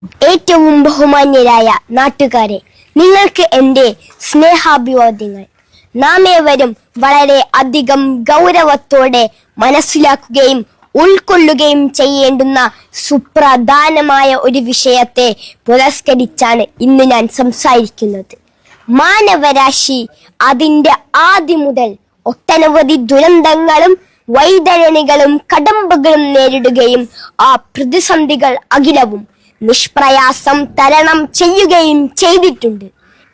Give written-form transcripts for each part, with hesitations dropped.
ഏറ്റവും ബഹുമാന്യരായ നാട്ടുകാരെ, നിങ്ങൾക്ക് എൻ്റെ സ്നേഹാഭിവാദ്യങ്ങൾ. നാം ഏവരും വളരെ അധികം ഗൗരവത്തോടെ മനസ്സിലാക്കുകയും ഉൾക്കൊള്ളുകയും ചെയ്യേണ്ടുന്ന സുപ്രധാനമായ ഒരു വിഷയത്തെ പുരസ്കരിച്ചാണ് ഇന്ന് ഞാൻ സംസാരിക്കുന്നത്. മാനവരാശി അതിൻ്റെ ആദ്യം മുതൽ ഒട്ടനവധി ദുരന്തങ്ങളും വൈതരണികളും കടമ്പകളും നേരിടുകയും ആ പ്രതിസന്ധികൾ അഖിലവും നിഷ്പ്രയാസം തരണം ചെയ്യുകയും ചെയ്തിട്ടുണ്ട്.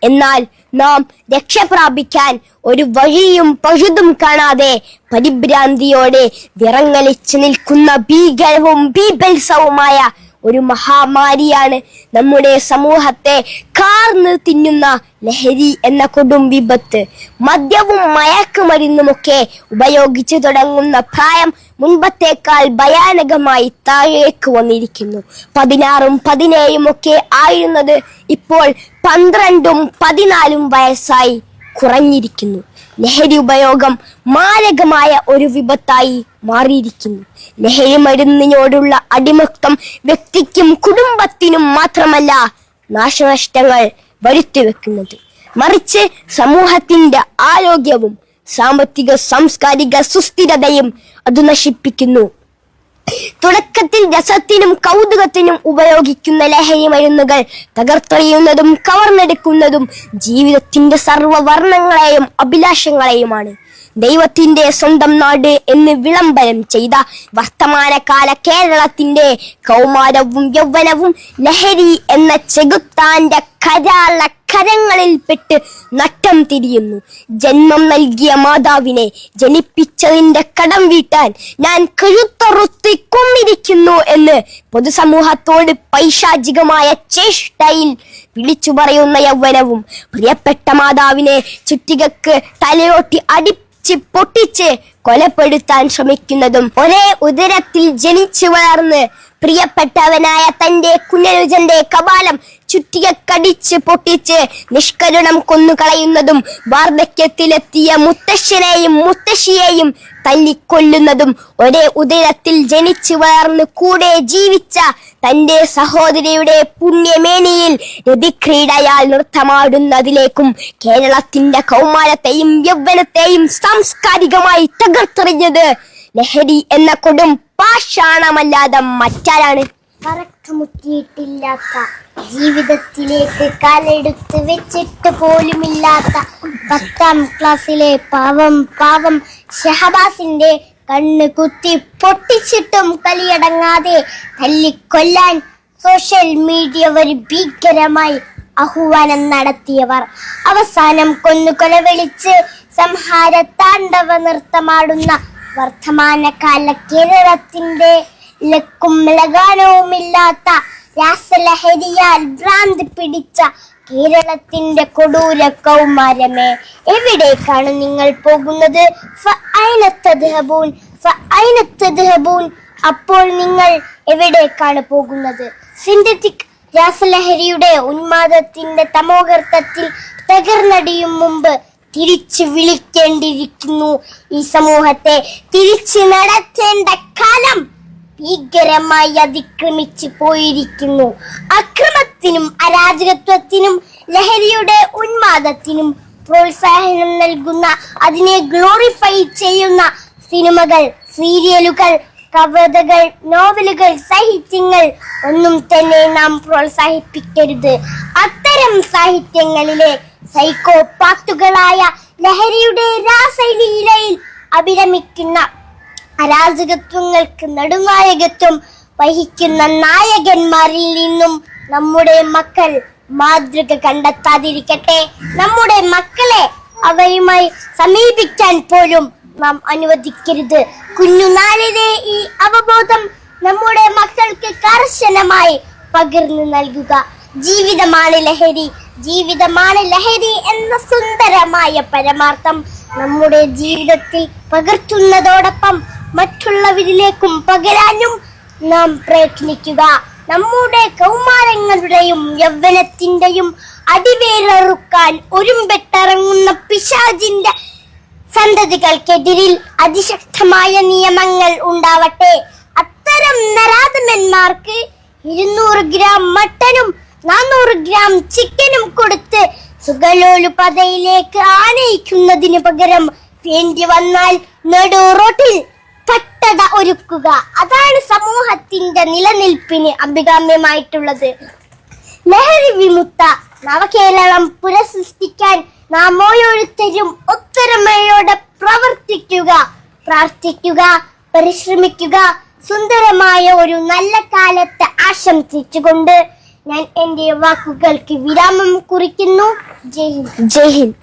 എന്നാൽ നാം രക്ഷ പ്രാപിക്കാൻ ഒരു വഴിയും പഴുതും കാണാതെ പരിഭ്രാന്തിയോടെ വിറങ്ങലിച്ചു നിൽക്കുന്ന ഭീകരവും ബീഭത്സവുമായ ഒരു മഹാമാരിയാണ് നമ്മുടെ സമൂഹത്തെ കാർന്ന് തിന്നുന്ന ലഹരി എന്ന കൊടും വിപത്ത്. മദ്യവും മയക്കുമരുന്നുമൊക്കെ ഉപയോഗിച്ചു തുടങ്ങുന്ന പ്രായം മുൻപത്തേക്കാൾ ഭയാനകമായി താഴേക്ക് വന്നിരിക്കുന്നു. 16ഉം 17ഉം ഒക്കെ ആയിരുന്നത് ഇപ്പോൾ 12ഉം 14ഉം വയസ്സായി കുറഞ്ഞിരിക്കുന്നു. ലഹരി ഉപയോഗം മാരകമായ ഒരു വിപത്തായി മാറിയിരിക്കുന്നു. ലഹരി മരുന്നിനോടുള്ള അടിമത്തം വ്യക്തിക്കും കുടുംബത്തിനും മാത്രമല്ല നാശനഷ്ടങ്ങൾ വരുത്തിവെക്കുന്നത്, മറിച്ച് സമൂഹത്തിന്റെ ആരോഗ്യവും സാമ്പത്തിക സാംസ്കാരിക സുസ്ഥിരതയും അത് നശിപ്പിക്കുന്നു. തുടക്കത്തിൽ രസത്തിനും കൗതുകത്തിനും ഉപയോഗിക്കുന്ന ലഹരി മരുന്നുകൾ തകർത്തെറിയുന്നതും കവർന്നെടുക്കുന്നതും ജീവിതത്തിന്റെ സർവ്വവർണ്ണങ്ങളെയും അഭിലാഷങ്ങളെയുമാണ്. ദൈവത്തിന്റെ സ്വന്തം നാട് എന്ന് വിളംബരം ചെയ്ത വർത്തമാനകാല കേരളത്തിന്റെ കൗമാരവും യൗവനവും ലഹരി എന്ന ചെകുത്താന്റെ കരാള കരങ്ങളിൽപ്പെട്ട് നട്ടം തിരിയുന്നു. ജന്മം നൽകിയ മാതാവിനെ ജനിപ്പിച്ചതിന്റെ കടം വീട്ടാൻ ഞാൻ കഴുത്തറുത്തിക്കൊണ്ടിരിക്കുന്നു എന്ന് പൊതുസമൂഹത്തോട് പൈശാചികമായ ചേഷ്ടയിൽ വിളിച്ചു പറയുന്ന യൗവനവും പ്രിയപ്പെട്ട മാതാവിനെ ചുറ്റികക്ക് തലയോട്ടി പൊട്ടിച്ച് കൊലപ്പെടുത്താൻ ശ്രമിക്കുന്നതും ഒരേ ഉദരത്തിൽ ജനിച്ചു വളർന്ന് പ്രിയപ്പെട്ടവനായ തന്റെ കുഞ്ഞനുജന്റെ കപാലം ചുറ്റികക്കടിച്ച് പൊട്ടിച്ച് നിഷ്കരുണം കൊന്നുകളയുന്നതും വാർദ്ധക്യത്തിലെത്തിയ മുത്തശ്ശനെയും മുത്തശ്ശിയെയും തല്ലിക്കൊല്ലുന്നതും ഒരേ ഉദരത്തിൽ ജനിച്ചു വളർന്ന് കൂടെ ജീവിച്ച തന്റെ സഹോദരിയുടെ പുണ്യമേനിയിൽ രതിക്രീഡയാൽ നൃത്തമാടുന്നതിലേക്കും കേരളത്തിന്റെ കൗമാരത്തെയും യൗവനത്തെയും സാംസ്കാരികമായി തകർത്തെറിഞ്ഞത് ലഹരി എന്ന കൊടും പാഷാണമല്ലാതെ മറ്റാരാണ്? പറക്കമുറ്റിയിട്ടില്ലാത്ത, ജീവിതത്തിലേക്ക് കാലെടുത്ത് വെച്ചിട്ട് പോലുമില്ലാത്ത 10ാം ക്ലാസ്സിലെ പാവം ഷഹബാസിന്റെ കണ്ണ് കുത്തി പൊട്ടിച്ചിട്ടും കലിയടങ്ങാതെ തല്ലിക്കൊല്ലാൻ സോഷ്യൽ മീഡിയ വഴി ഭീകരമായി ആഹ്വാനം നടത്തിയവർ അവസാനം കൊന്നുകൊലവിളിച്ച് സംഹാര താണ്ഡവ നൃത്തമാടുന്ന വർത്തമാനകാല കേരളത്തിന്റെ ലക്കും ലഗാനവുമില്ലാത്ത രാസലഹരിയാൽ ഭ്രാന്തി പിടിച്ച കേരളത്തിന്റെ കൊടൂര കൗമാരമേ, എവിടേക്കാണ് നിങ്ങൾ പോകുന്നത്? അപ്പോൾ നിങ്ങൾ എവിടേക്കാണ് പോകുന്നത്? സിന്തറ്റിക് രാസലഹരിയുടെ ഉന്മാദത്തിന്റെ തമോഗർത്തത്തിൽ തകർന്നടിയും മുമ്പ് തിരിച്ചു വിളിക്കേണ്ടിയിരിക്കുന്നു. ഈ സമൂഹത്തെ തിരിച്ചു നടത്തേണ്ട കാലം ഭീകരമായി അതിക്രമിച്ചു പോയിരിക്കുന്നു. അക്രമത്തിനും അരാജകത്വത്തിനും ലഹരിയുടെ ഉന്മാദത്തിനും പ്രോത്സാഹനം നൽകുന്ന, അതിനെ ഗ്ലോറിഫൈ ചെയ്യുന്ന സിനിമകൾ, സീരിയലുകൾ, കവിതകൾ, നോവലുകൾ, സാഹിത്യങ്ങൾ ഒന്നും തന്നെ നാം പ്രോത്സാഹിപ്പിക്കരുത്. അത്തരം സാഹിത്യങ്ങളിലെ സൈക്കോപാത്തുകളായ ലഹരിയുടെ രാസലീലയിൽ അഭിരമിക്കുന്ന അരാജകത്വങ്ങൾക്ക് നടുനായകത്വം വഹിക്കുന്ന നായകന്മാരിൽ നിന്നും നമ്മുടെ മക്കൾ മാതൃക കണ്ടെത്താതിരിക്കട്ടെ. നമ്മുടെ മക്കളെ അവയുമായി സമീപിക്കാൻ പോലും നാം അനുവദിക്കരുത്. കുഞ്ഞുനാളിലെ ഈ അവബോധം നമ്മുടെ മക്കൾക്ക് കർശനമായി പകർന്നു നൽകുക. ജീവിതമാണ് ലഹരി, ജീവിതമാണ് ലഹരി എന്ന സുന്ദരമായ പരമാർത്ഥം നമ്മുടെ ജീവിതത്തിൽ പകർത്തുന്നതോടൊപ്പം മറ്റുള്ളവരിലേക്കും പകരാനും നാം പ്രയത്നിക്കുക. നമ്മുടെ കൗമാരങ്ങളുടെയും യൗവനത്തിന്റെയും അടിവേരറുക്കാൻ ഒരുമ്പെട്ടിറങ്ങുന്ന പിശാചിന്റെ സന്തതികൾക്കെതിരിൽ അതിശക്തമായ നിയമങ്ങൾ ഉണ്ടാവട്ടെ. അത്തരം നരാധമന്മാർക്ക് 200 ഗ്രാം മട്ടനും 400 ഗ്രാം ചിക്കനും കൊടുത്ത് സുഖലോലുപതയിലേക്ക് ആനയിക്കുന്നതിന് പകരം വേണ്ടി വന്നാൽ നടു റോട്ടിൽ പട്ടട ഒരുക്കുക. അതാണ് സമൂഹത്തിന്റെ നിലനിൽപ്പിന് അഭികാമ്യമായിട്ടുള്ളത്. ലഹരി വിമുക്ത നവകേരളം പുനഃസൃഷ്ടിക്കാൻ നാം ഓരോരുത്തരും ഒത്തൊരുമയോടെ പ്രവർത്തിക്കുക, പ്രാർത്ഥിക്കുക, പരിശ്രമിക്കുക. സുന്ദരമായ ഒരു നല്ല കാലത്തെ ആശംസിച്ചുകൊണ്ട് ഞാൻ എന്റെ വാക്കുകൾക്ക് വിരാമം കുറിക്കുന്നു. ജയ് ഹിന്ദ്. ജയ് ഹിന്ദ്.